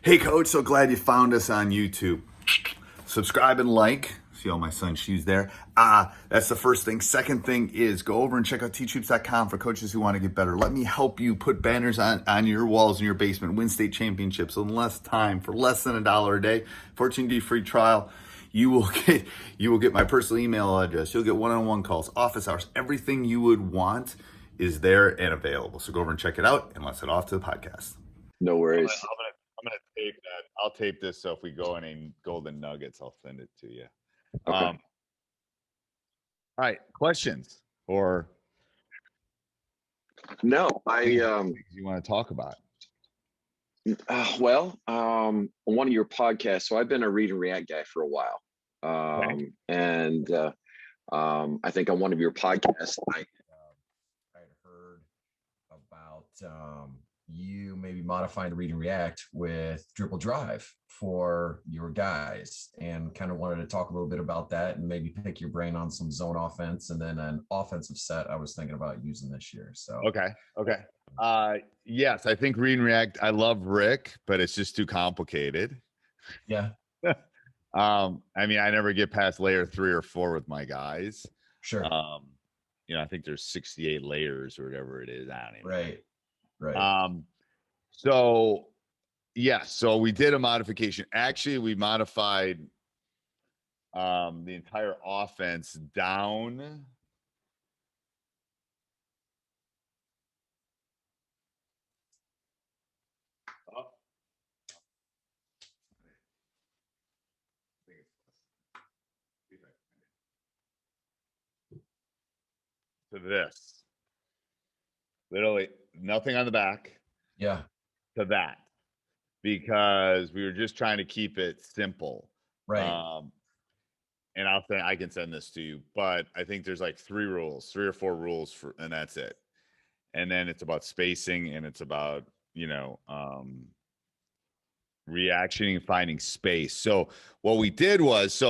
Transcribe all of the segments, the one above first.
Hey, Coach, so glad you found us on YouTube. Subscribe and like. See all my son's shoes there. That's the first thing. Second thing is go over and check out teachhoops.com for coaches who want to get better. Let me help you put banners on your walls in your basement, win state championships in less time for less than $1 a day. 14-day free trial. You will get my personal email address. You'll get one-on-one calls, office hours. Everything you would want is there and available. So go over and check it out, and let's head off to the podcast. No worries. I'm gonna tape that. I'll tape this, so if we go any golden nuggets, I'll send it to you. Okay. All right, questions or No, things you want to talk about? on one of your podcasts. So I've been a read and react guy for a while, and I think on one of your podcasts, I had heard about you maybe modifying read and react with Dribble Drive for your guys, and kind of wanted to talk a little bit about that and maybe pick your brain on some zone offense and then an offensive set I was thinking about using this year. So Okay. Yes, I think read and react. I love Rick, but it's just too complicated. yeah, I mean, I never get past layer 3 or 4 with my guys. sure, I think there's 68 layers or whatever it is. I don't even know. right. So we did a modification. Actually, we modified the entire offense down. To this. Literally nothing on the back. Yeah. To that. Because we were just trying to keep it simple. Right. And I can send this to you, but I think there's like 3 or 4 rules and that's it. And then it's about spacing, and it's about, reaction and finding space. So what we did was,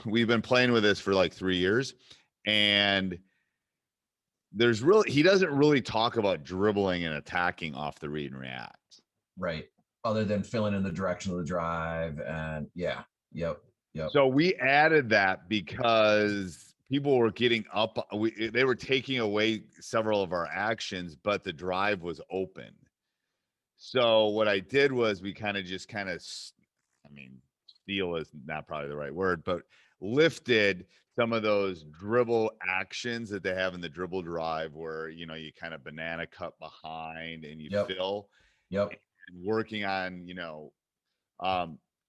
we've been playing with this for like 3 years, and he doesn't really talk about dribbling and attacking off the read and react. Right. Other than filling in the direction of the drive. And yeah. Yep. So we added that because people were getting up. They were taking away several of our actions, but the drive was open. So what I did was we steal is not probably the right word, but lifted some of those dribble actions that they have in the dribble drive where, you kind of banana cut behind and you fill. Yep. And working on,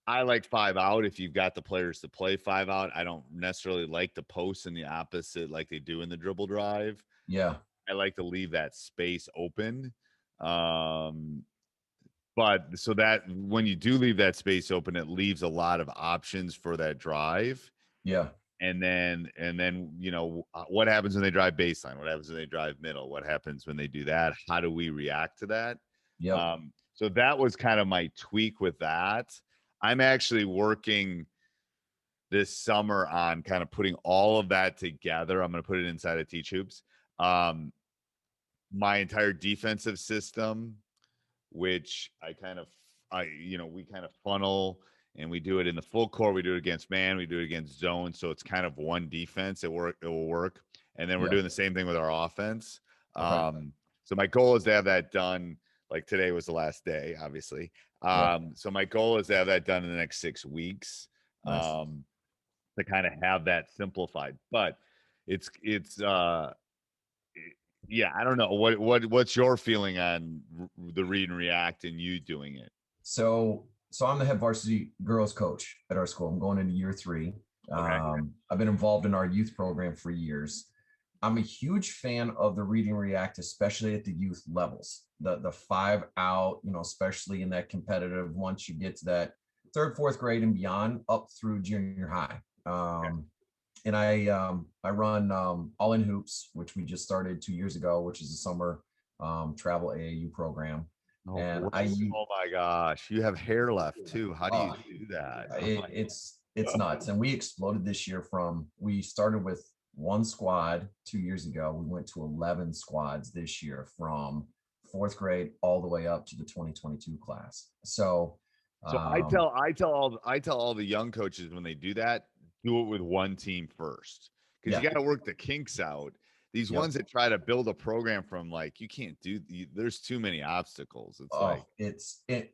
I like 5 out if you've got the players to play 5 out. I don't necessarily like the posts in the opposite like they do in the dribble drive. Yeah. I like to leave that space open. But so that when you do leave that space open, it leaves a lot of options for that drive. Yeah. And then, what happens when they drive baseline? What happens when they drive middle? What happens when they do that? How do we react to that? Yeah. So that was kind of my tweak with that. I'm actually working this summer on kind of putting all of that together. I'm going to put it inside of Teach Hoops. My entire defensive system, which we kind of funnel, and we do it in the full court. We do it against man. We do it against zone. So it's kind of one defense. It will work. And then we're doing the same thing with our offense. Okay. So my goal is to have that done. Like today was the last day, obviously. So my goal is to have that done in the next 6 weeks. Nice. To kind of have that simplified. But it's yeah, I don't know. What's your feeling on the read and react and you doing it? So I'm the head varsity girls coach at our school. I'm going into year 3. Okay. I've been involved in our youth program for years. I'm a huge fan of the read and react, especially at the youth levels. The 5 out, especially in that competitive, once you get to that 3rd, 4th grade and beyond, up through junior high. And I run All In Hoops, which we just started 2 years ago, which is a summer travel AAU program. Oh, and oh my gosh, you have hair left too. How do you do that? It's nuts. And we exploded this year. We started with 1 squad 2 years ago. We went to 11 squads this year, from 4th grade all the way up to the 2022 class. So So I tell all the young coaches when they do that, do it with one team first, because Yeah. you got to work the kinks out. These Yep. ones that try to build a program from, like, you can't there's too many obstacles. It's like,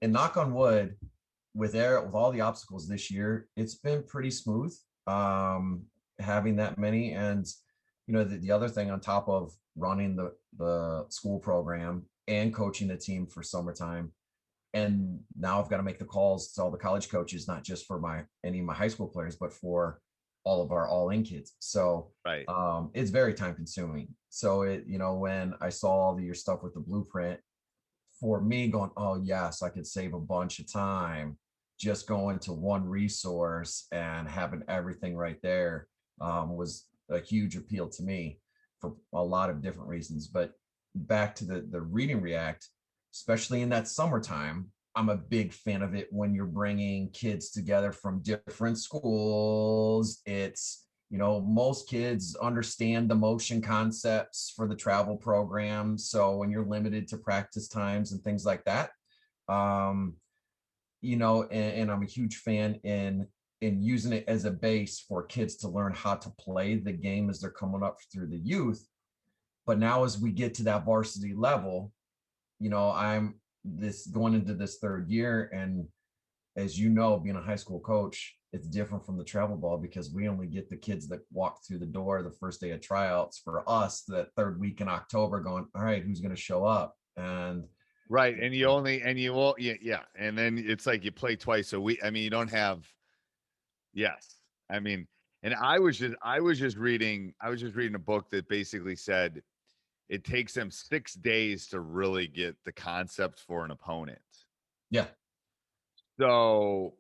And knock on wood, with all the obstacles this year, it's been pretty smooth. Having that many, and the other thing on top of running the school program and coaching the team for summertime, and now I've got to make the calls to all the college coaches, not just for any of my high school players, but for all of our all-in kids. So right. it's very time consuming. So when I saw all your stuff with the blueprint, for me going, oh yes, I could save a bunch of time just going to one resource and having everything right there, was a huge appeal to me for a lot of different reasons. But back to the reading react, especially in that summertime, I'm a big fan of it when you're bringing kids together from different schools. It's, most kids understand the motion concepts for the travel program. So when you're limited to practice times and things like that, and I'm a huge fan in using it as a base for kids to learn how to play the game as they're coming up through the youth. But now as we get to that varsity level, I'm going into this third year, and as you know, being a high school coach, it's different from the travel ball because we only get the kids that walk through the door the first day of tryouts. For us, that third week in October, going, all right, who's going to show up? And Right. And you won't, yeah. And then it's like you play twice a week. I mean, you don't have, yes. I mean, and I was just reading a book that basically said it takes them 6 days to really get the concept for an opponent. yeah, So,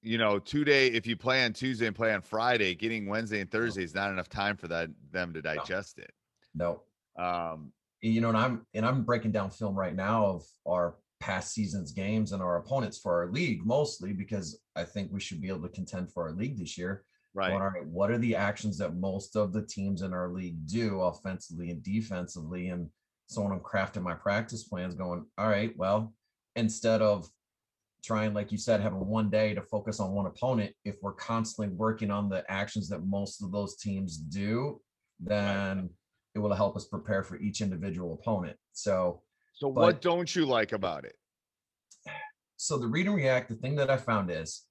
2 day, if you play on Tuesday and play on Friday, getting Wednesday and Thursday is not enough time for them to digest it. no. Um, And I'm breaking down film right now of our past season's games and our opponents for our league, mostly because I think we should be able to contend for our league this year. right. Going, all right, what are the actions that most of the teams in our league do offensively and defensively? And so when I'm crafting my practice plans, going, all right, well, instead of trying, like you said, having one day to focus on one opponent, if we're constantly working on the actions that most of those teams do, then it will help us prepare for each individual opponent. So What don't you like about it? So the read and react, the thing that I found is,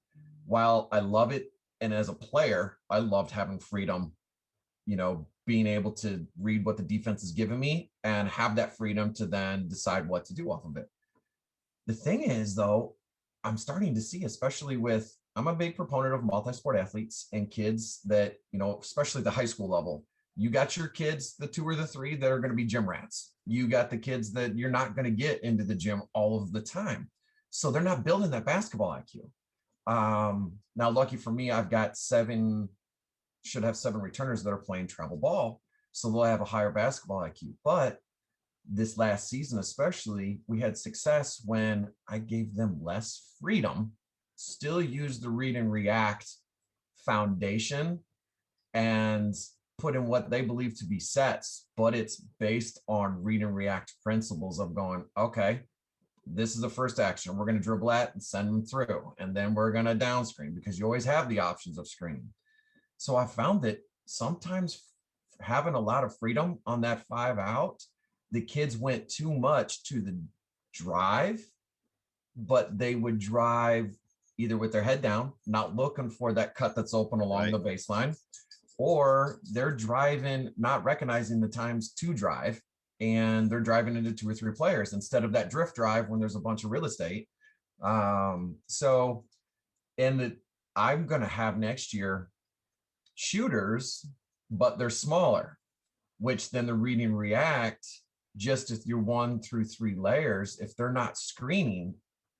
while I love it, and as a player, I loved having freedom, being able to read what the defense is giving me and have that freedom to then decide what to do off of it. The thing is, though, I'm starting to see, especially I'm a big proponent of multi-sport athletes and kids that, especially the high school level. You got your kids, the 2 or the 3 that are going to be gym rats. You got the kids that you're not going to get into the gym all of the time. So they're not building that basketball IQ. Now, lucky for me, I've got should have 7 returners that are playing travel ball. So they'll have a higher basketball IQ. But this last season, especially, we had success when I gave them less freedom, still use the read and react foundation and put in what they believe to be sets, but it's based on read and react principles of going, okay, this is the first action. We're going to dribble at and send them through. And then we're going to down screen, because you always have the options of screening. So I found that sometimes having a lot of freedom on that 5 out, the kids went too much to the drive, but they would drive either with their head down, not looking for that cut that's open along the baseline, or they're driving, not recognizing the times to drive, and they're driving into 2 or 3 players instead of that drift drive when there's a bunch of real estate. I'm going to have next year shooters, but they're smaller, which then the read and react, just if you're 1 through 3 layers, if they're not screening,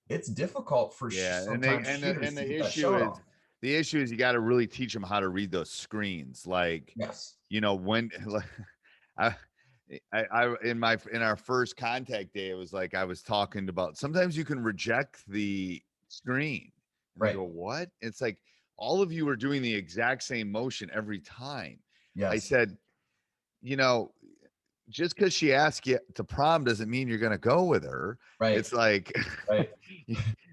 it's difficult for sometimes shooters to get that shot off. The issue is you got to really teach them how to read those screens. Like, yes, when in our first contact day, it was like I was talking about, sometimes you can reject the screen. And I go, what? It's like all of you are doing the exact same motion every time. Yes. I said, just because she asked you to prom doesn't mean you're going to go with her. Right. It's like, right.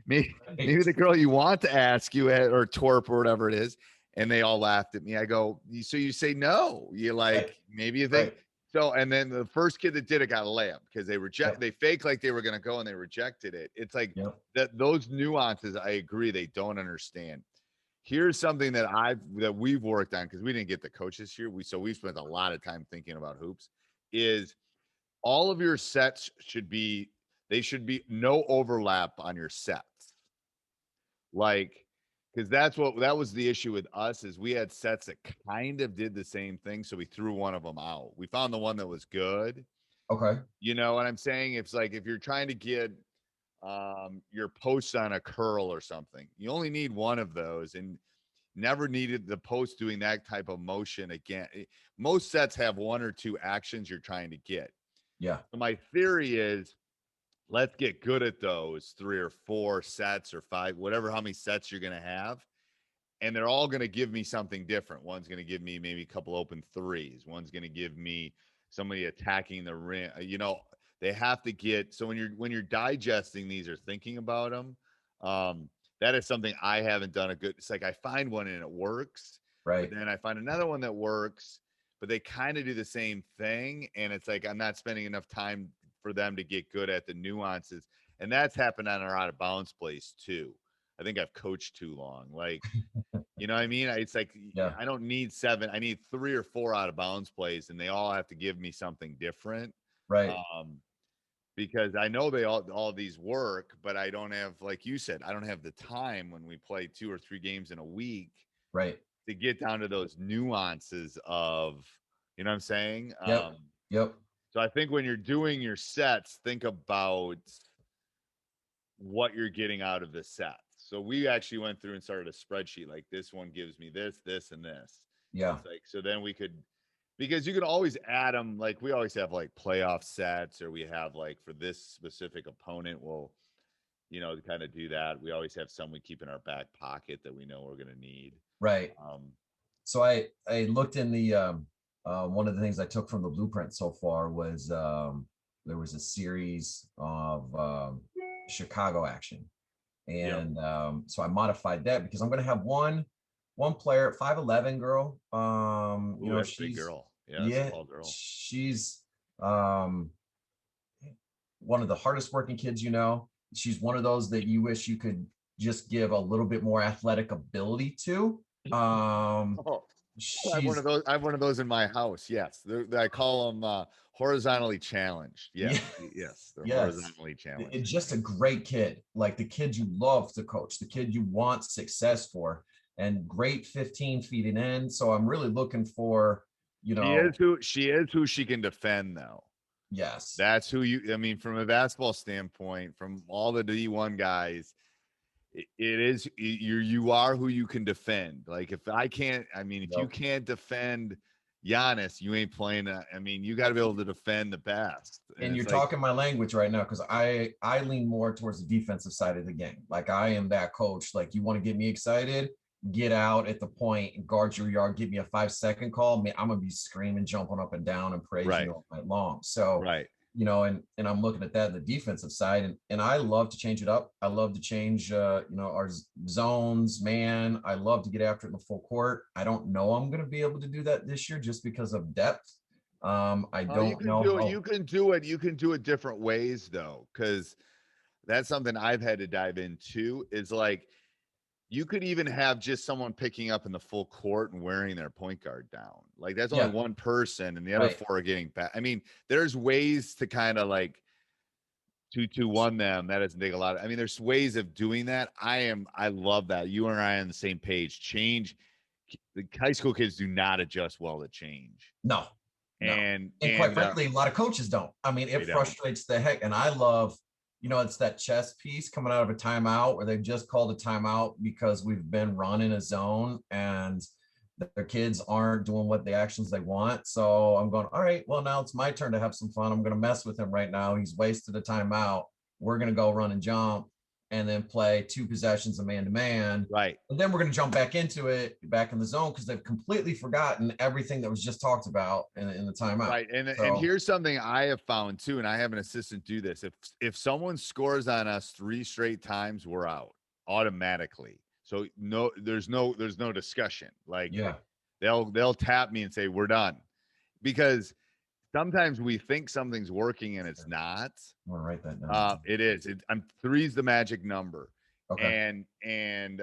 maybe the girl you want to ask you or twerp or whatever it is. And they all laughed at me. I go, so you say no. You like, maybe you think so. And then the first kid that did it got a layup because they fake like they were going to go and they rejected it. It's like that those nuances, I agree, they don't understand. Here's something that we've worked on because we didn't get the coach this year. We've spent a lot of time thinking about hoops. Is all of your sets should be no overlap on your sets. Like, because that was the issue with us is we had sets that kind of did the same thing. So we threw one of them out. We found the one that was good. Okay. You know what I'm saying? It's like, if you're trying to get your posts on a curl or something, you only need one of those and never needed the post doing that type of motion again. Most sets have one or two actions you're trying to get. Yeah. So my theory is, let's get good at those 3 or 4 sets or 5, whatever, how many sets you're going to have. And they're all going to give me something different. One's going to give me maybe a couple open threes. One's going to give me somebody attacking the rim. You know, they have to get, so when you're digesting these or thinking about them, that is something I haven't done a good, it's like I find one and it works. Right. But then I find another one that works, but they kind of do the same thing. And it's like, I'm not spending enough time for them to get good at the nuances. And that's happened on our out of bounds plays too. I think I've coached too long. Like, you know what I mean? It's like, I don't need 7. I need 3 or 4 out of bounds plays and they all have to give me something different. Right. Because I know all these work, but I don't have, like you said, I don't have the time when we play 2 or 3 games in a week. Right. To get down to those nuances of, you know what I'm saying? Yep. So I think when you're doing your sets, think about what you're getting out of the sets. So we actually went through and started a spreadsheet like this one gives me this, this, and this. Yeah. It's like, so then we could, because you can always add them. Like we always have like playoff sets, or we have like for this specific opponent, we'll, you know, kind of do that. We always have some we keep in our back pocket that we know we're going to need. Right. So I looked in the one of the things I took from the blueprint so far was there was a series of Chicago action, and so I modified that because I'm going to have one player, 5'11" girl. You know, she's a big girl. Yeah, tall girl. She's one of the hardest working kids. You know, she's one of those that you wish you could just give a little bit more athletic ability to. I have one of those in my house. Yes, I call them horizontally challenged. Yes, they're horizontally challenged. It's just a great kid, like the kid you love to coach, the kid you want success for, and great 15 feet in. So I'm really looking for, you know, she is who she can defend though. Yes, that's who I mean, from a basketball standpoint, from all the D1 guys. It is you are who you can defend. Like if you can't defend Giannis, you ain't playing. I mean, you got to be able to defend the best. And you're talking my language right now because I lean more towards the defensive side of the game. Like I am that coach. Like you want to get me excited, get out at the point and guard your yard. Give me a 5-second call. Man, I'm gonna be screaming, jumping up and down, and praising you all night long. So you know, and I'm looking at that in the defensive side, and I love to change it up. I love to change, you know, our zones, man. I love to get after it in the full court. I don't know I'm going to be able to do that this year just because of depth. I don't know. You can do it different ways though, because that's something I've had to dive into. Is like you could even have just someone picking up in the full court and wearing their point guard down. Like that's only one person and the other 4 are getting back. I mean, there's ways to kind of like 2-2-1 them. That doesn't take a lot. I mean, there's ways of doing that. I love that. You and I are on the same page. Change. The high school kids do not adjust well to change. No. And quite frankly, a lot of coaches don't. I mean, it frustrates the heck. And I love, you know, it's that chess piece coming out of a timeout where they've just called a timeout because we've been running a zone and their kids aren't doing what the actions they want. So I'm going, all right, well, now it's my turn to have some fun. I'm going to mess with him right now. He's wasted a timeout. We're going to go run and jump. and then play 2 possessions of man-to-man. Right. And then we're going to jump back into it, back in the zone, because they've completely forgotten everything that was just talked about in the timeout. Right. And here's something I have found too, and I have an assistant do this. If someone scores on us 3 straight times, we're out automatically. So there's no discussion. Like Yeah. they'll tap me and say, we're done. Because sometimes we think something's working and it's not. I want to write that down. It is. 3's the magic number. Okay. And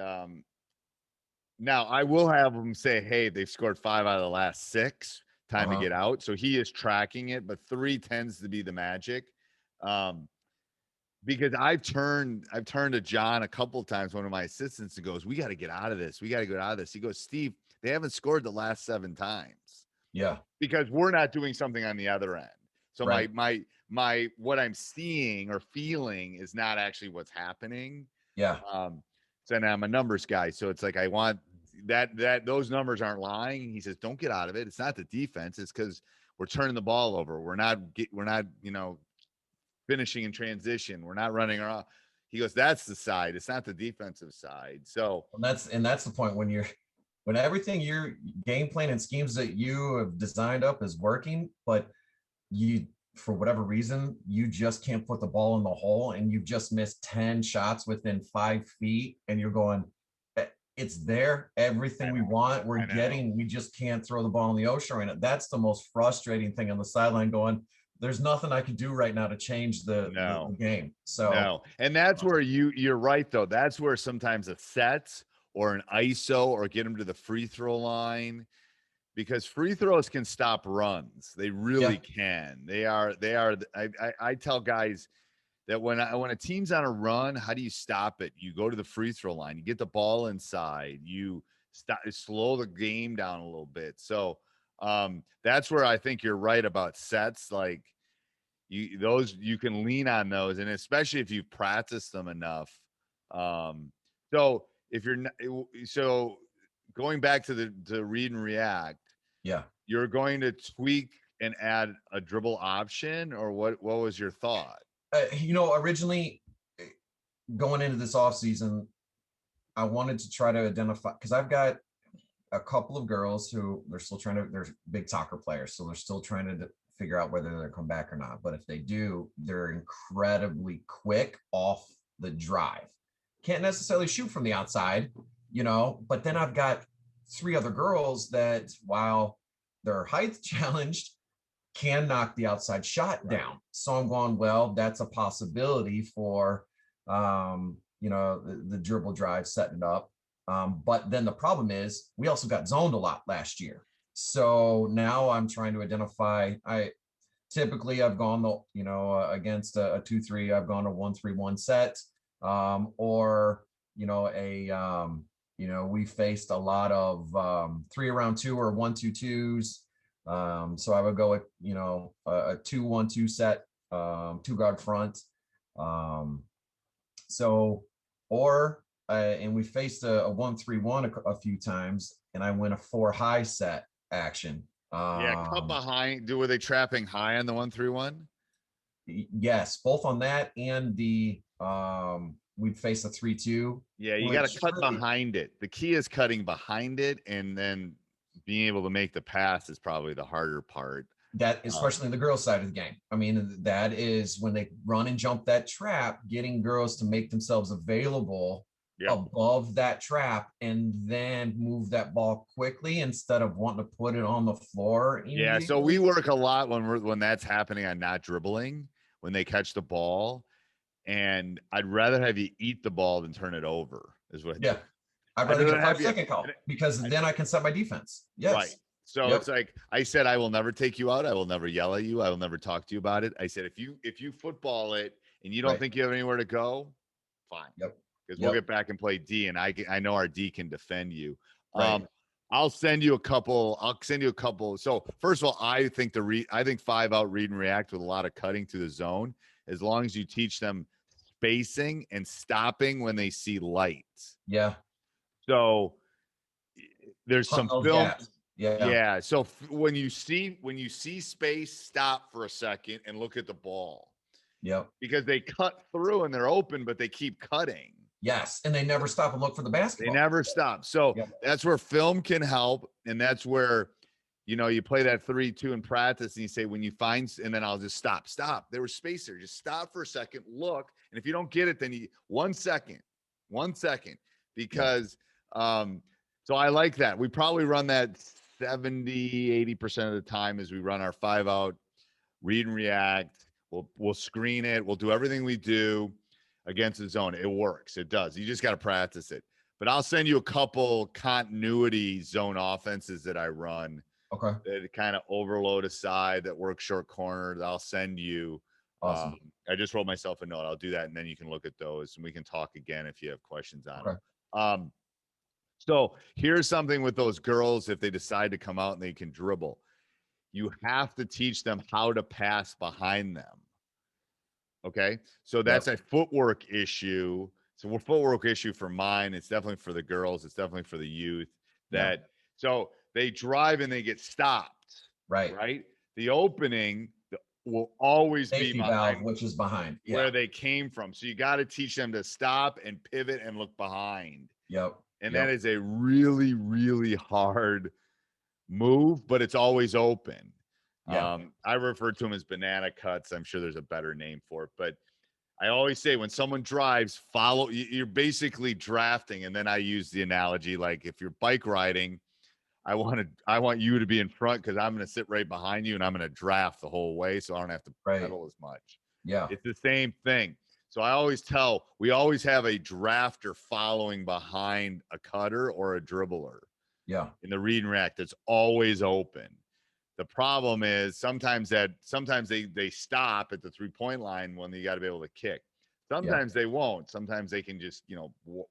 now I will have them say, hey, they've scored 5 out of the last 6. Time to get out. So he is tracking it, but 3 tends to be the magic. Because I've turned to John a couple of times, one of my assistants, and goes, we got to get out of this. We got to get out of this. He goes, Steve, they haven't scored the last 7 times. Yeah. Because we're not doing something on the other end. So right. my what I'm seeing or feeling is not actually what's happening. Yeah. So now I'm a numbers guy. So it's like, I want that those numbers aren't lying. He says, don't get out of it. It's not the defense. It's because we're turning the ball over. We're not, finishing in transition. We're not running around. He goes, that's the side. It's not the defensive side. So that's the point when everything your game plan and schemes that you have designed up is working, but you, for whatever reason, you just can't put the ball in the hole, and you've just missed 10 shots within 5 feet, and you're going, it's there, everything we want, we're getting, we just can't throw the ball in the ocean right now. That's the most frustrating thing on the sideline, going, there's nothing I can do right now to change the game. So no. And that's where you're right though. That's where sometimes a set or an ISO or get them to the free throw line, because free throws can stop runs. They really can. They are. I tell guys that when a team's on a run, how do you stop it? You go to the free throw line. You get the ball inside. You slow the game down a little bit. So that's where I think you're right about sets. Like you can lean on those, and especially if you've practiced them enough. So if you're going back to the read and react, you're going to tweak and add a dribble option, or what was your thought? Originally going into this off season, I wanted to try to identify, because I've got a couple of girls who they're big soccer players, so they're still trying to figure out whether they'll come back or not. But if they do, they're incredibly quick off the drive. Can't necessarily shoot from the outside, but then I've got 3 other girls that, while they're height challenged, can knock the outside shot down. So I'm going, well, that's a possibility for, the dribble drive, setting it up. But then the problem is we also got zoned a lot last year. So now I'm trying to identify, I've gone against a 2-3, I've gone a 1-3-1 set, or, we faced a lot of 3 around 2 or 1-2-2s. So I would go with, a 2-1-2 set, 2 guard front. And we faced a 1-3-1 a few times, and I went a 4 high set action. Cut behind. Were they trapping high on the 1-3-1? Yes, both on that and the we'd face a 3-2. Yeah, you got to cut behind it. The key is cutting behind it, and then being able to make the pass is probably the harder part. That, especially the girls' side of the game. I mean, that is when they run and jump that trap, getting girls to make themselves available above that trap, and then move that ball quickly instead of wanting to put it on the floor. Yeah, so we work a lot when that's happening on not dribbling, when they catch the ball, and I'd rather have you eat the ball than turn it over. Is what? Yeah, I'd rather get a 5-second call, because then I can set my defense. Yes. Right. So it's like I said, I will never take you out. I will never yell at you. I will never talk to you about it. I said, if you football it and you don't think you have anywhere to go, fine. Yep. Because we'll get back and play D, and I know our D can defend you. Right. I'll send you a couple. So first of all, I think 5-out read and react with a lot of cutting to the zone, as long as you teach them spacing and stopping when they see light. Yeah. So there's some film. Yeah. So when you see space, stop for a second and look at the ball. Yep. because they cut through and they're open, but they keep cutting. Yes. And they never stop and look for the They basketball. never stop. So Yep. that's where film can help. And that's where, you know, you play that 3-2 in practice and you say, when you find, and then I'll just stop. There was space there. Just stop for a second, look. And if you don't get it, then 1 second, because, so I like that. We probably run that 70-80% of the time as we run our 5-out read and react. We'll screen it. We'll do everything we do against the zone. It works. It does. You just got to practice it. But I'll send you a couple continuity zone offenses that I run. Okay. That kind of overload a side that work short corner. I'll send you. Awesome. I just wrote myself a note. I'll do that, and then you can look at those, and we can talk again if you have questions on Okay. them. So here's something with those girls, if they decide to come out and they can dribble. You have to teach them how to pass behind them. Okay. So that's a footwork issue. So a footwork issue for mine. It's definitely for the girls. It's definitely for the youth. So they drive and they get stopped. Right. The opening will always Safety be behind, valve, which is behind where they came from. So you got to teach them to stop and pivot and look behind. Yep. And that is a really, really hard move, but it's always open. Yeah. I refer to them as banana cuts. I'm sure there's a better name for it, but I always say when someone drives, follow. You're basically drafting, and then I use the analogy like if you're bike riding, I want you to be in front because I'm going to sit right behind you, and I'm going to draft the whole way, so I don't have to pedal as much. Yeah. It's the same thing. So I always we always have a drafter following behind a cutter or a dribbler. Yeah. In the read and react, it's always open. The problem is sometimes they stop at the 3-point line when you got to be able to kick. Sometimes they won't. Sometimes they can just,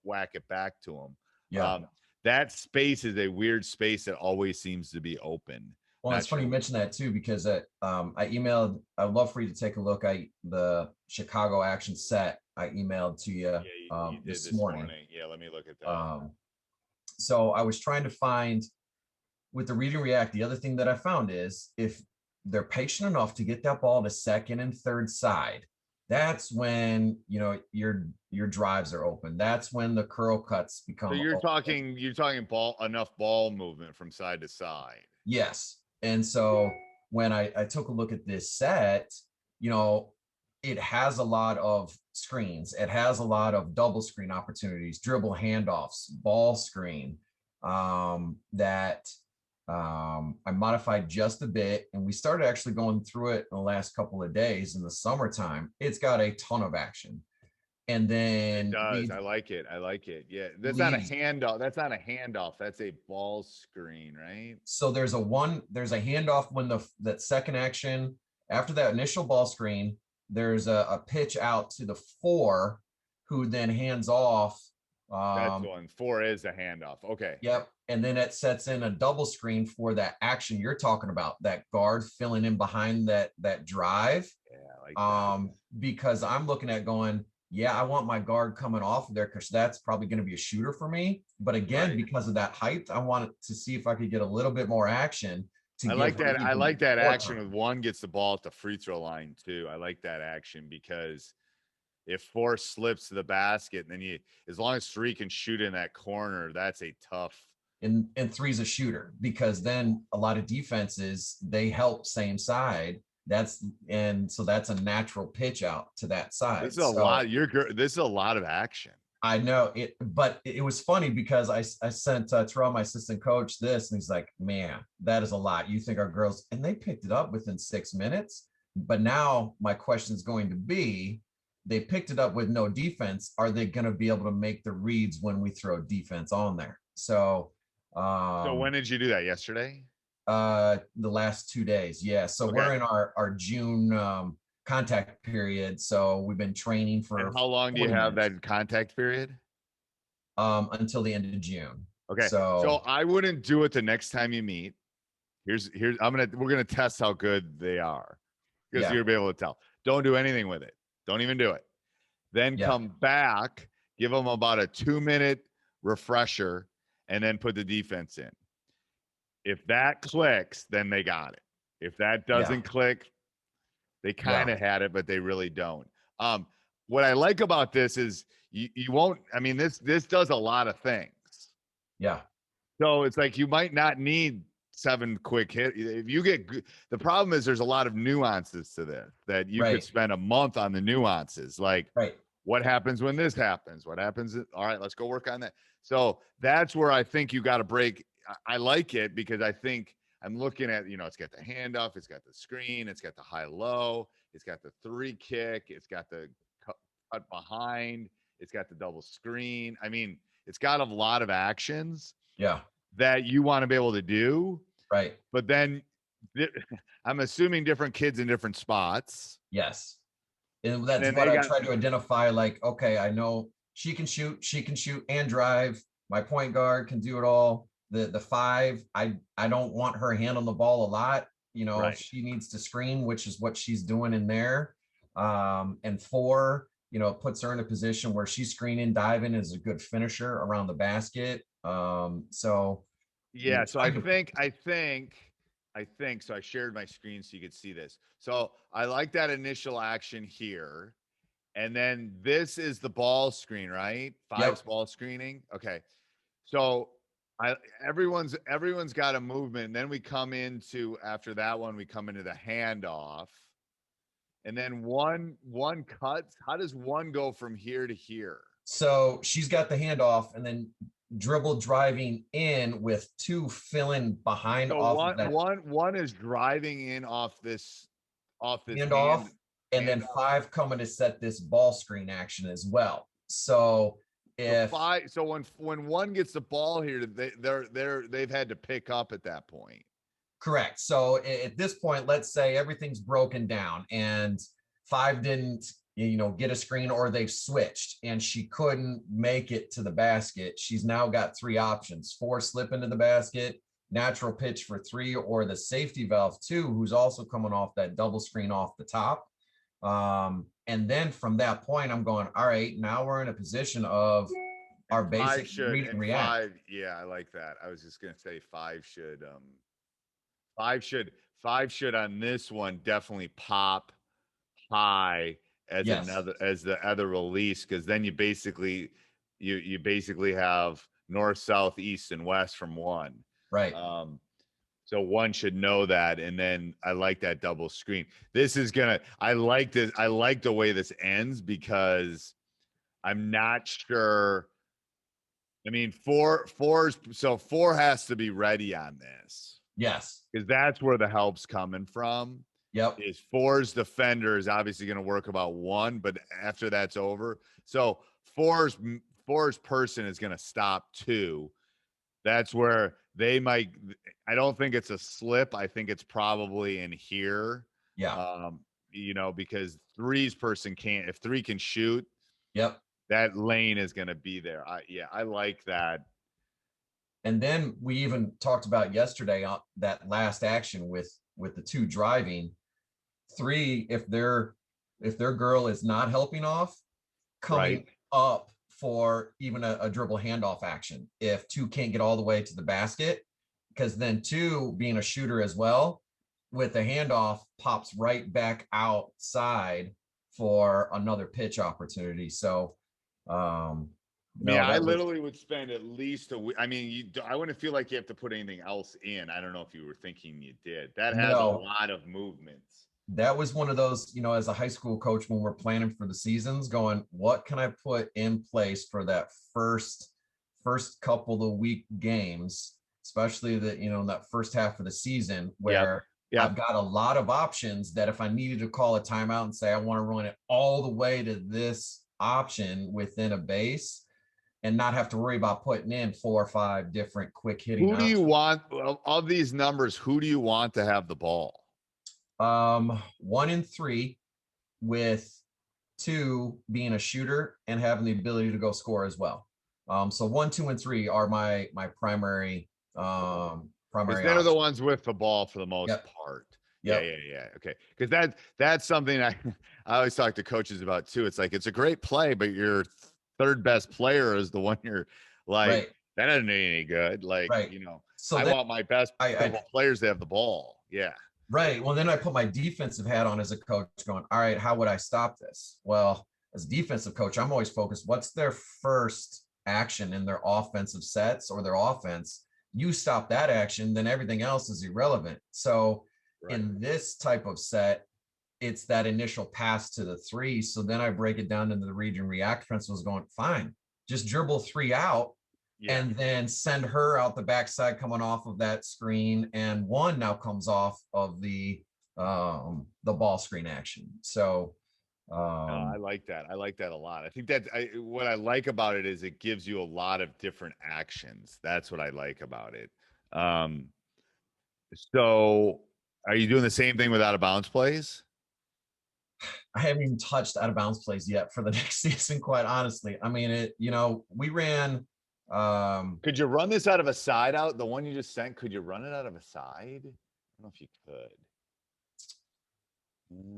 whack it back to them. Yeah. That space is a weird space that always seems to be open. Well, it's funny you mention that too, because I emailed, I'd love for you to take a look at the Chicago action set. I emailed to you, you this morning. Yeah, let me look at that. So I was trying to find with the read and react. The other thing that I found is if they're patient enough to get that ball to second and third side, that's when, your drives are open. That's when the curl cuts become. So you're talking enough ball movement from side to side. Yes. And so when I took a look at this set, it has a lot of screens. It has a lot of double screen opportunities, dribble handoffs, ball screen, that I modified just a bit. And we started actually going through it in the last couple of days in the summertime. It's got a ton of action. And then it does. I like it. Yeah. That's not a handoff. That's a ball screen, right? So there's a handoff when that second action, after that initial ball screen, there's a pitch out to the 4 who then hands off. That's one. 4 is a handoff. Okay. Yep. And then it sets in a double screen for that action you're talking about, that guard filling in behind that drive. Yeah, I like that. Because I'm looking at going, I want my guard coming off of there because that's probably going to be a shooter for me. But again, because of that height, I wanted to see if I could get a little bit more action. I like that action with 1 gets the ball at the free throw line too. I like that action because if 4 slips to the basket, and then as long as 3 can shoot in that corner, that's a tough. And 3's a shooter, because then a lot of defenses, they help same side. So that's a natural pitch out to that side. This is a lot. This is a lot of action. I know it, but it was funny because I sent Terrell, my assistant coach, this, and he's like, "Man, that is a lot. You think our girls?" And they picked it up within 6 minutes. But now my question is going to be, they picked it up with no defense. Are they going to be able to make the reads when we throw defense on there? So when did you do that? Yesterday? The last 2 days. Yeah. So we're in our June contact period. So we've been training for. And how long do you have that contact period? Until the end of June. Okay. So I wouldn't do it the next time you meet. We're gonna test how good they are, because you'll be able to tell. Don't do anything with it. Don't even do it. Then come back, give them about a 2-minute refresher, and then put the defense in. If that clicks, then they got it. If that doesn't click, They kind of had it, but they really don't. What I like about this is you won't. I mean, this does a lot of things. Yeah. So it's like you might not need 7 quick hit. If you get the problem is there's a lot of nuances to this that you could spend a month on the nuances. Like what happens when this happens? What happens? All right, let's go work on that. So that's where I think you got to break. I like it because I think I'm looking at, it's got the handoff, it's got the screen, it's got the high-low, it's got the 3 kick, it's got the cut behind, it's got the double screen. I mean, it's got a lot of actions that you want to be able to do. Right. But then I'm assuming different kids in different spots. Yes. And that's what I try to identify. Like, okay, I know she can shoot and drive. My point guard can do it all. The 5, I don't want her handling the ball a lot. She needs to screen, which is what she's doing in there. And 4, puts her in a position where she's screening, diving, is a good finisher around the basket. So I think so. I shared my screen so you could see this. So I like that initial action here. And then this is the ball screen, right? 5's ball screening. Okay. So everyone's got a movement. And then we come into, after that one, we come into the handoff. And then one cuts. How does one go from here to here? So she's got the handoff and then Dribble driving in with 2 filling behind. So one is driving in off this handoff, and then 5 coming to set this ball screen action as well. So if when one gets the ball here, they've had to pick up at that point. Correct. So at this point, let's say everything's broken down and 5 didn't get a screen, or they've switched and she couldn't make it to the basket. She's now got 3 options: 4 slip into the basket, natural pitch for 3, or the safety valve 2, who's also coming off that double screen off the top. And then from that point, I'm going, all right, now we're in a position of our basic read and react. 5, yeah, I like that. I was just going to say 5 should on this one definitely pop high as the other release, because then you basically have north, south, east, and west from one. Right. So one should know that. And then I like that double screen. I like this. I like the way this ends because I'm not sure. I mean, 4 has to be ready on this. Yes. Because that's where the help's coming from. Yep. Is 4's defender is obviously going to work about 1, but after that's over. So 4's person is going to stop 2. That's where they might. I don't think it's a slip. I think it's probably in here. Yeah. Because 3's person can't. If 3 can shoot. Yep. That lane is going to be there. I like that. And then we even talked about yesterday on that last action with the 2 driving. 3, if their girl is not helping off, coming up for even a dribble handoff action. If 2 can't get all the way to the basket, because then 2, being a shooter as well, with the handoff, pops right back outside for another pitch opportunity. So, I literally would spend at least a week. I mean, I wouldn't feel like you have to put anything else in. I don't know if you were thinking you did. That has a lot of movements. That was one of those, as a high school coach, when we're planning for the seasons, going, what can I put in place for that first couple of week games, especially that first half of the season where I've got a lot of options that if I needed to call a timeout and say, I want to run it all the way to this option within a base and not have to worry about putting in 4 or 5 different quick hitting. Who do you want of these numbers? Who do you want to have the ball? 1 and 3, with 2 being a shooter and having the ability to go score as well. So 1, 2, and 3 are my primary. They're the ones with the ball for the most part. Yeah. Okay, because that's something I always talk to coaches about too. It's like it's a great play, but your 3rd best player is the one you're like that doesn't do any good. Like So I want my best players to have the ball. Yeah. Right. Well, then I put my defensive hat on as a coach going, all right, how would I stop this? Well, as a defensive coach, I'm always focused. What's their first action in their offensive sets or their offense? You stop that action, then everything else is irrelevant. So Right. in this type of set, it's that initial pass to the three. So then I break it down into the read and react principles going, fine, just dribble three out Yeah. and then send her out the backside coming off of that screen. And one now comes off of the ball screen action. So No, I like that. I like that a lot. I think that what I like about it is it gives you a lot of different actions. That's what I like about it. So are you doing the same thing with out of bounds plays? I haven't even touched out of bounds plays yet for the next season, quite honestly. I mean, we ran Could you run this out of a side out? The one you just sent, could you run it out of a side? I don't know if you could.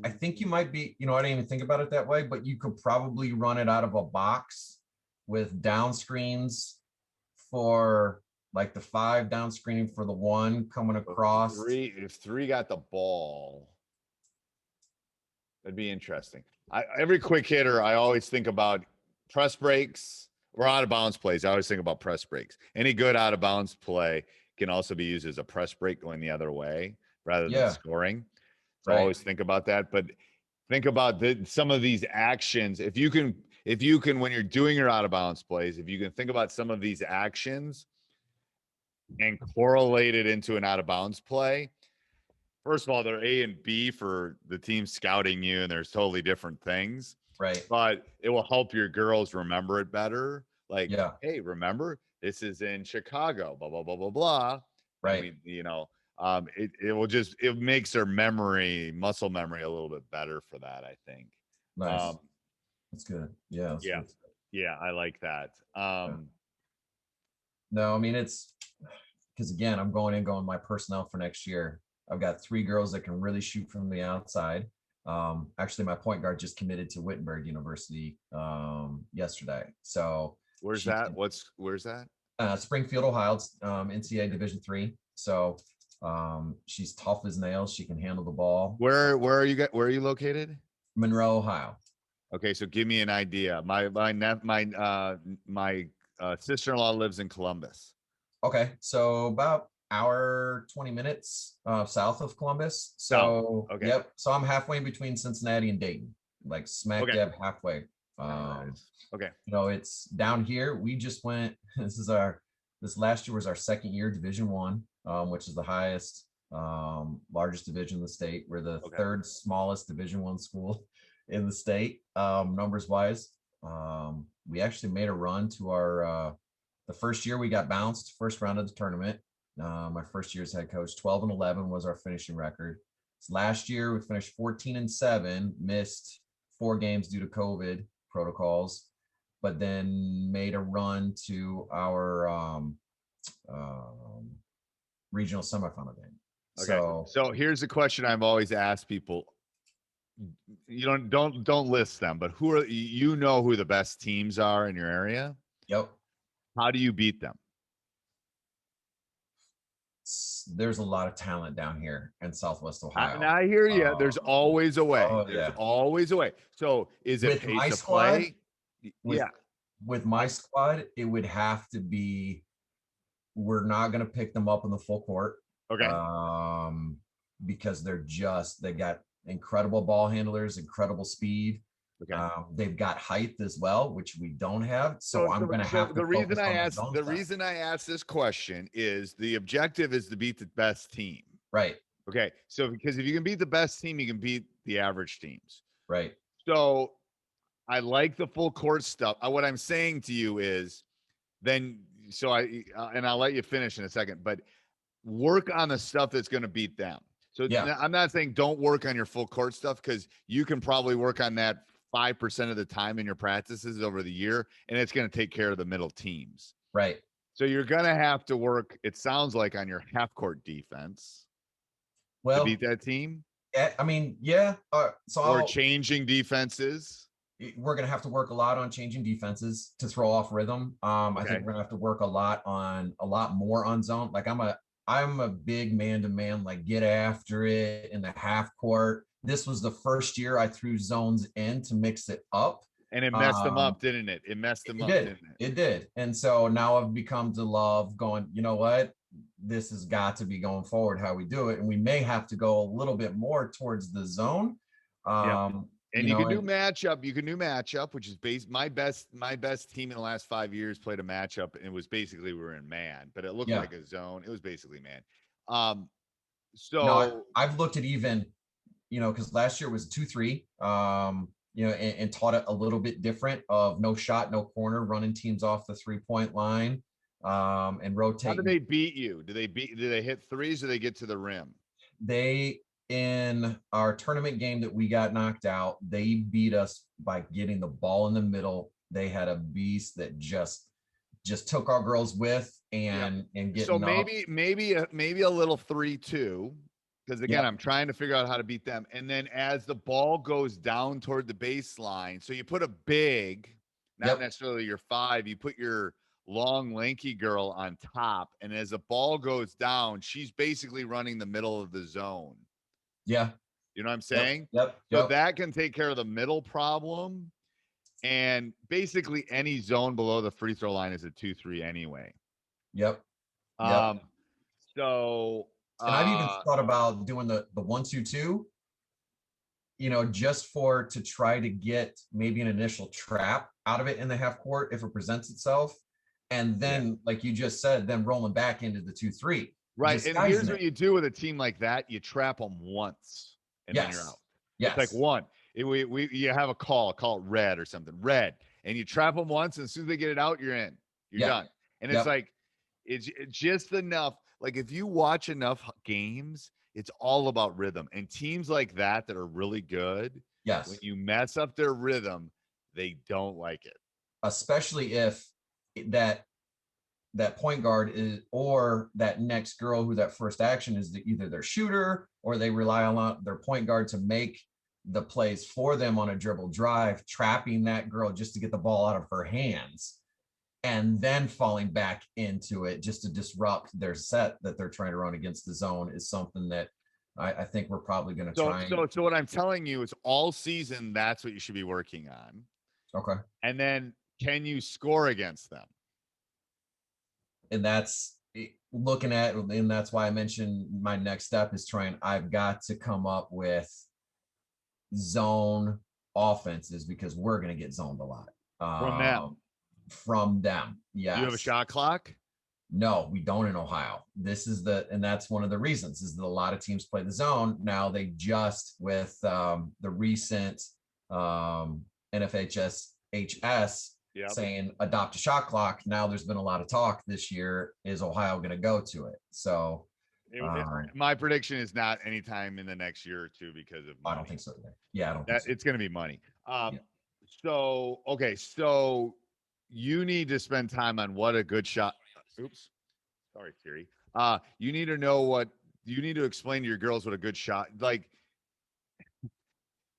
I think you might be, I didn't even think about it that way, but you could probably run it out of a box with down screens for like the 5 down screening for the 1 coming across. If 3 got the ball, that'd be interesting. Every quick hitter, I always think about press breaks or out of bounds plays. I always think about press breaks. Any good out of bounds play can also be used as a press break going the other way rather than scoring. So I always think about that. But think about some of these actions. If you can, when you're doing your out of bounds plays, if you can think about some of these actions and correlate it into an out of bounds play. First of all, they're A and B for the team scouting you, and there's totally different things. Right. But it will help your girls remember it better. Like, Yeah. hey, remember, this is in Chicago, blah, blah, blah, blah, blah. Right. It makes their muscle memory a little bit better for that, I think. Nice. That's good. Yeah. Yeah. Yeah, I like that. No, I mean, it's because again, I'm going my personnel for next year. I've got 3 girls that can really shoot from the outside. Actually, my point guard just committed to Wittenberg University yesterday. So where's that? Where's that? Springfield, Ohio. It's NCAA Division III. So she's tough as nails. She can handle the ball. Where are you located? Monroe, Ohio. Okay, so give me an idea. My sister-in-law lives in Columbus. Okay, so about hour 20 minutes south of Columbus. So okay. Yep. So I'm halfway between Cincinnati and Dayton, like smack dab halfway. Okay. It's down here. We just went. This last year was our second year Division I, which is the highest, largest division in the state. We're the 3rd smallest Division I school in the state, numbers wise. We actually made a run to our the first year we got bounced, first round of the tournament. My first year as head coach, 12-11 was our finishing record. Last year we finished 14-7, missed 4 games due to COVID protocols, but then made a run to our regional semifinal game. Okay. So here's the question I've always asked people. You don't list them, but who the best teams are in your area? Yep. How do you beat them? There's a lot of talent down here in Southwest Ohio. And I hear you. There's always a way. There's always a way. So is it pace of play? With my squad, it would have to be. We're not going to pick them up in the full court. Okay. Because they got incredible ball handlers, incredible speed. Okay. They've got height as well, which we don't have. So I'm going to have to. The reason I asked this question is the objective is to beat the best team. Right. Okay. So because if you can beat the best team, you can beat the average teams. Right. So I like the full court stuff. What I'm saying to you is and I'll let you finish in a second, but work on the stuff that's going to beat them. So I'm not saying don't work on your full court stuff, because you can probably work on that 5% of the time in your practices over the year, and it's going to take care of the middle teams. Right. So you're going to have to work, it sounds like, on your half court defense to beat that team. I mean, yeah. Changing defenses. We're going to have to work a lot on changing defenses to throw off rhythm. I think we're going to have to work a lot more on zone. Like I'm I'm a big man-to-man, like get after it in the half court. This was the first year I threw zones in to mix it up. And it messed them up, didn't it? It messed them It up, did. didn't it? It did. And so now I've become to love going, you know what? This has got to be going forward how we do it. And we may have to go a little bit more towards the zone. And you can do matchup. You can do matchup, which is my best team in the last 5 years played a matchup, and it was basically we were in man, but it looked like a zone. It was basically man. So no, I've looked at even, because last year was 2-3, and taught it a little bit different of no shot, no corner, running teams off the 3-point line, and rotating. How do they beat you? Do they hit threes or they get to the rim? In our tournament game that we got knocked out, they beat us by getting the ball in the middle. They had a beast that just took our girls with and getting so up. maybe a little 3-2, because again, I'm trying to figure out how to beat them. And then as the ball goes down toward the baseline, so you put a big, not necessarily your 5, you put your long lanky girl on top, and as the ball goes down, she's basically running the middle of the zone. Yeah. You know what I'm saying? Yep. So that can take care of the middle problem. And basically any zone below the free throw line is a 2-3 anyway. Yep. So and I've even thought about doing the 1-2-2, just to try to get maybe an initial trap out of it in the half court if it presents itself. And then, like you just said, then rolling back into the 2-3. Right. And here's what you do with a team like that. You trap them once and then you're out. Yes. It's like one. You have a call it red or something. Red. And you trap them once, and as soon as they get it out, you're in. You're done. And it's like, it's just enough. Like if you watch enough games, it's all about rhythm. And teams like that are really good. Yes. When you mess up their rhythm, they don't like it. Especially if that point guard is, or that next girl who that first action is either their shooter, or they rely on their point guard to make the plays for them on a dribble drive, trapping that girl just to get the ball out of her hands, and then falling back into it just to disrupt their set that they're trying to run against the zone is something that I think we're probably going to try. So what I'm telling you is all season, that's what you should be working on. Okay. And then can you score against them? And that's looking at, and that's why I mentioned my next step is I've got to come up with zone offenses, because we're going to get zoned a lot. From them. Yes. Do you have a shot clock? No, we don't in Ohio. And that's one of the reasons is that a lot of teams play the zone. Now they just, with the recent NFHS HS saying adopt a shot clock. Now there's been a lot of talk this year. Is Ohio going to go to it? So my prediction is not anytime in the next year or two because of money. I don't think so either. Yeah, I don't think so. It's going to be money. So you need to spend time on what a good shot. Oops. Sorry, Siri. You need to know you need to explain to your girls what a good shot, like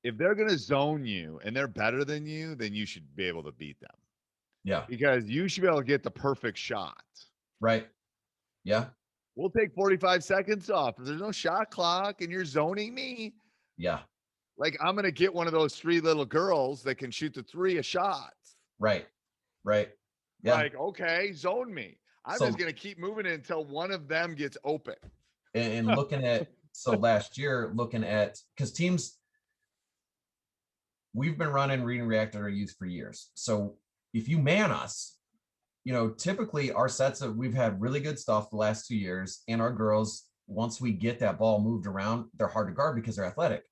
if they're going to zone you and they're better than you, then you should be able to beat them. Yeah. Because you should be able to get the perfect shot. Right. Yeah. We'll take 45 seconds off. If there's no shot clock and you're zoning me. Yeah. Like I'm going to get one of those 3 little girls that can shoot the 3 a shot. Right. Yeah. Like, okay, zone me. I'm just going to keep moving it until one of them gets open. And looking at, last year, because teams, we've been running read and react at our youth for years. So if you man us, typically our sets we've had really good stuff the last 2 years, and our girls, once we get that ball moved around, they're hard to guard because they're athletic.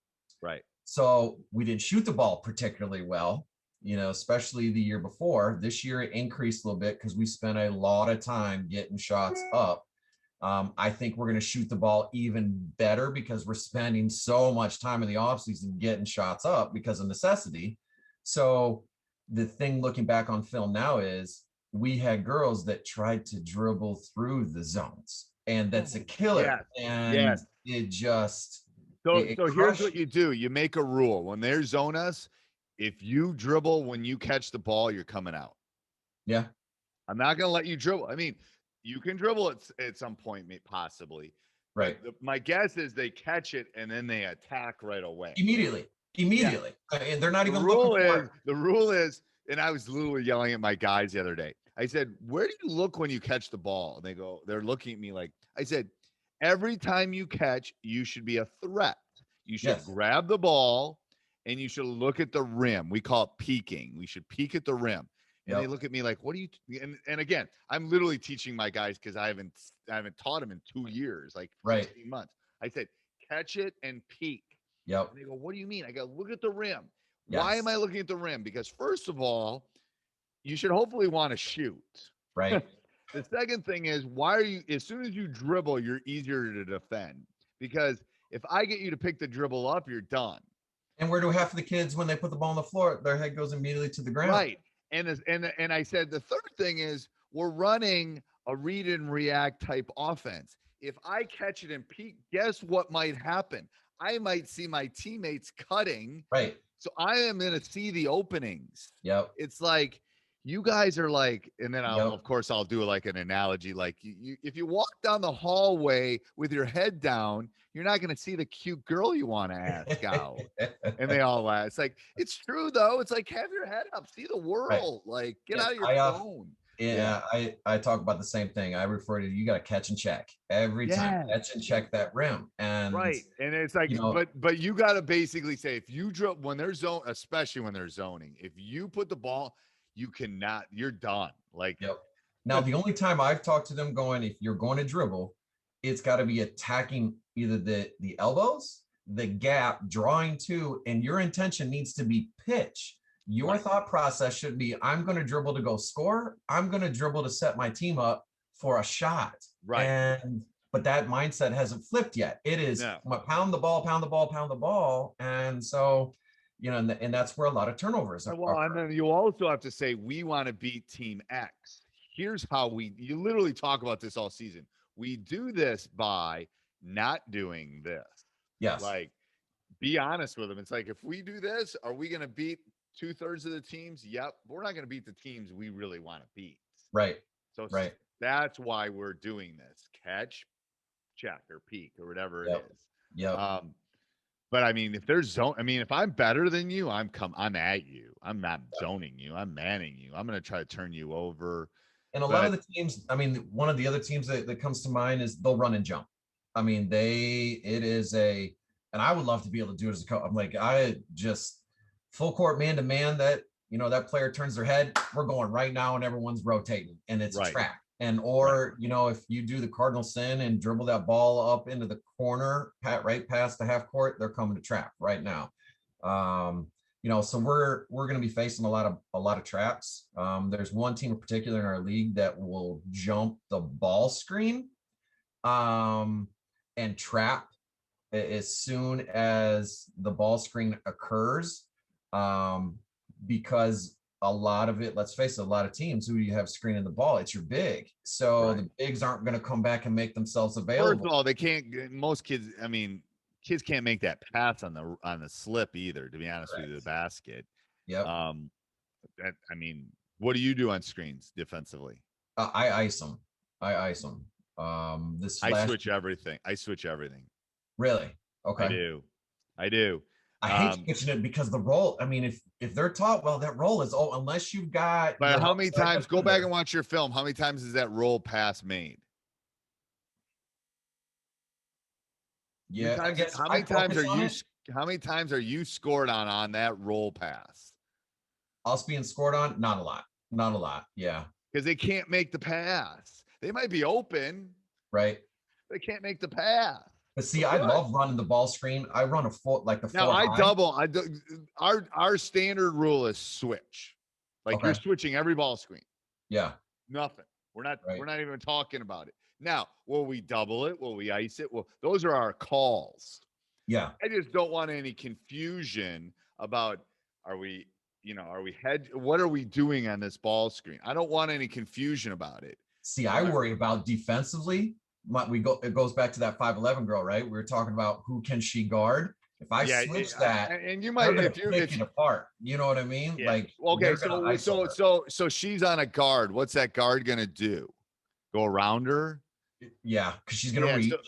Right. So we didn't shoot the ball particularly well, especially the year before. This year it increased a little bit because we spent a lot of time getting shots up. I think we're going to shoot the ball even better because we're spending so much time in the offseason getting shots up because of necessity. So the thing looking back on film now is we had girls that tried to dribble through the zones, and that's a killer. And it just... So here's what you do. You make a rule. When they zone us, if you dribble when you catch the ball, you're coming out. Yeah. I'm not going to let you dribble. I mean, You can dribble at some point, possibly. Right. My guess is they catch it and then they attack right away. Immediately. And they're not The even looking for it. the rule is, and I was literally yelling at my guys the other day. I said, "Where do you look when you catch the ball?" And they're looking at me like, I said, "Every time you catch, you should be a threat. You should grab the ball and you should look at the rim. We call it peeking. We should peek at the rim." And they look at me like, "What do you?" And again, I'm literally teaching my guys because I haven't taught them in 2 years, like 15 months. I said, "Catch it and peek." Yep. And they go, "What do you mean?" I go, "Look at the rim." Why am I looking at the rim? Because first of all, you should hopefully want to shoot. Right. The second thing is, why are you, as soon as you dribble, you're easier to defend. Because if I get you to pick the dribble up, you're done. And where do half of the kids, when they put the ball on the floor, their head goes immediately to the ground? Right. And I said, the third thing is, we're running a read and react type offense. If I catch it and peek, guess what might happen? I might see my teammates cutting. Right. So I am going to see the openings. Yep. It's like, you guys are like, and then of course, I'll do like an analogy. Like if you walk down the hallway with your head down, you're not going to see the cute girl you want to ask out. And they all laugh. It's like, it's true though. It's like, have your head up, see the world, like get out of your phone. Yeah, I talk about the same thing. I refer to, you got to catch and check every time, catch and check that rim. And and it's like, but you got to basically say, if you dribble when there's zone, especially when they're zoning, if you put the ball, you cannot, you're done. Like, now the only time I've talked to them going, if you're going to dribble, it's got to be attacking either the elbows, the gap, drawing to, and your intention needs to be pitch. Your thought process should be, I'm going to dribble to go score. I'm going to dribble to set my team up for a shot. Right. But that mindset hasn't flipped yet. It is pound the ball, pound the ball, pound the ball. And so, and that's where a lot of turnovers are. Well, and then you also have to say, we want to beat team X. Here's how you literally talk about this all season. We do this by not doing this. Yes. Like, be honest with them. It's like, if we do this, are we going to beat 2/3 of the teams? Yep. We're not going to beat the teams we really want to beat. Right. So that's why we're doing this. Catch, check, or peek, or whatever it is. Yeah. But I mean, if I'm better than you, I'm at you. I'm not zoning you. I'm manning you. I'm going to try to turn you over. And a lot of the teams, I mean, one of the other teams that comes to mind is they'll run and jump. I mean, and I would love to be able to do it as a coach. I'm like, I just full court man to man, that, that player turns their head, we're going right now and everyone's rotating and it's a track. And, if you do the cardinal sin and dribble that ball up into the corner, right past the half court, they're coming to trap right now. So we're going to be facing a lot of traps. There's one team in particular in our league that will jump the ball screen and trap as soon as the ball screen occurs, because a lot of it, let's face it, a lot of teams who you have screening the ball, it's your big. So the bigs aren't going to come back and make themselves available. First of all, they can't. Most kids, kids can't make that pass on the slip either, to be honest with you, the basket. Yep. What do you do on screens defensively? I ice them. I switch everything. Really? Okay. I do. I hate switching it because the roll, if they're taught, well, that roll is, unless you've got. But how many times, go back and watch your film, how many times is that roll pass made? Yeah. How many times are you scored on that roll pass? Us being scored on? Not a lot. Yeah. Because they can't make the pass. They might be open. Right. They can't make the pass. But see, I love running the ball screen. I run a foot like the. Now I double. Our standard rule is switch. Like you're switching every ball screen. Yeah. Nothing. We're not even talking about it. Now, will we double it? Will we ice it? Well, those are our calls. Yeah. I just don't want any confusion about what are we doing on this ball screen? I don't want any confusion about it. See, I worry about defensively. It goes back to that 5'11" girl, right? We were talking about who can she guard. If I switch that, and you might pick it apart. You know what I mean? Yeah. Like, okay, so she's on a guard. What's that guard gonna do? go around her. Yeah, because she's gonna Yeah, reach. so-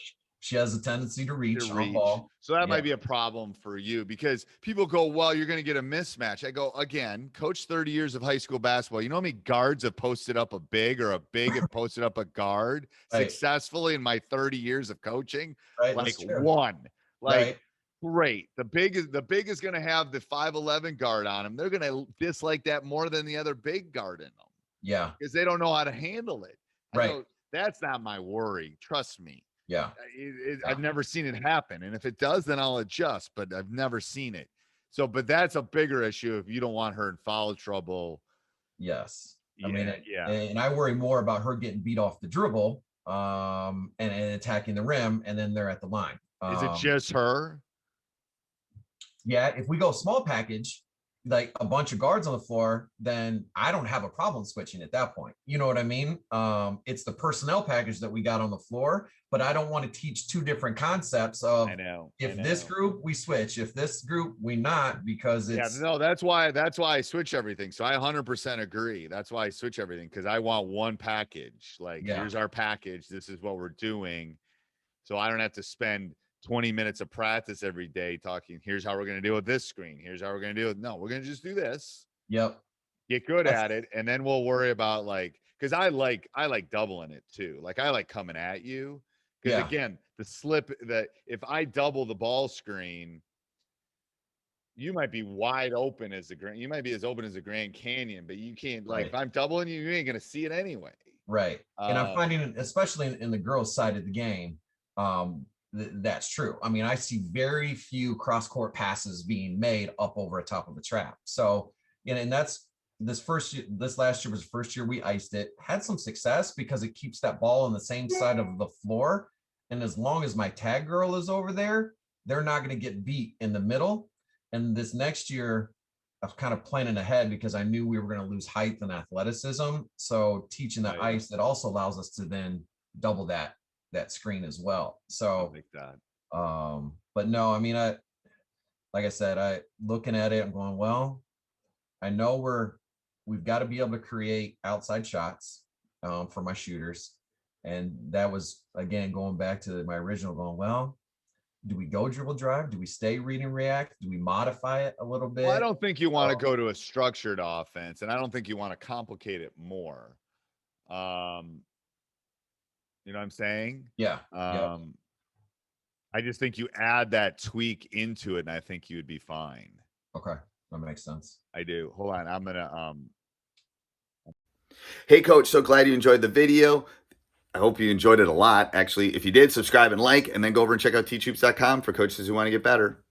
She has a tendency to reach to on reach. ball. So that Yeah. might be a problem for you because people go, well, you're going to get a mismatch. I go, again, coach 30 years of high school basketball. You know how many guards have posted up a big or a big have posted up a guard Right. successfully in my 30 years of coaching? Right, Like that's true. one. Like, Right. great. The big is going to have the 5'11 guard on him. They're going to dislike that more than the other big guard in them Yeah. because they don't know how to handle it. I Right. go, that's not my worry. Trust me. Yeah. I've never seen it happen. And if it does, then I'll adjust, but I've never seen it. So, but that's a bigger issue if you don't want her in foul trouble. Yes. Yeah, I mean, yeah. and I worry more about her getting beat off the dribble, and attacking the rim, and then they're at the line. Is it just her? Yeah, if we go small package, like a bunch of guards on the floor, then I don't have a problem switching at that point. You know what I mean? It's the personnel package that we got on the floor, but I don't want to teach two different concepts of I know. if this group we switch, if this group we not, because it's no, that's why I switch everything. So I 100% agree. That's why I switch everything because I want one package. Like, here's our package. This is what we're doing. So I don't have to spend 20 minutes of practice every day talking, here's how we're going to deal with this screen. Here's how we're going to deal with, no, we're going to just do this. Yep. Get good at it. And then we'll worry about cause I like doubling it too. Like I like coming at you. Cause again, the slip that if I double the ball screen, you might be wide open you might be as open as a Grand Canyon, but you can't if I'm doubling you, you ain't going to see it anyway. Right. And I'm finding, especially in the girls' side of the game, that's true. I mean, I see very few cross-court passes being made up over the top of the trap. So, and that's this last year was the first year we iced it, had some success because it keeps that ball on the same side of the floor. And as long as my tag girl is over there, they're not going to get beat in the middle. And this next year, I was kind of planning ahead because I knew we were going to lose height and athleticism. So teaching the ice, that also allows us to then double that screen as well. So, like that. But no, I mean, like I said, looking at it, I'm going, well, I know we've got to be able to create outside shots for my shooters. And that was, again, going back to my original going, well, do we go dribble drive? Do we stay read and react? Do we modify it a little bit? Well, I don't think you want to go to a structured offense, and I don't think you want to complicate it more. You know what I'm saying? Yeah. I just think you add that tweak into it, and I think you would be fine. Okay, that makes sense. I do. Hold on, I'm gonna. Hey, Coach. So glad you enjoyed the video. I hope you enjoyed it a lot. Actually, if you did, subscribe and like, and then go over and check out teachhoops.com for coaches who want to get better.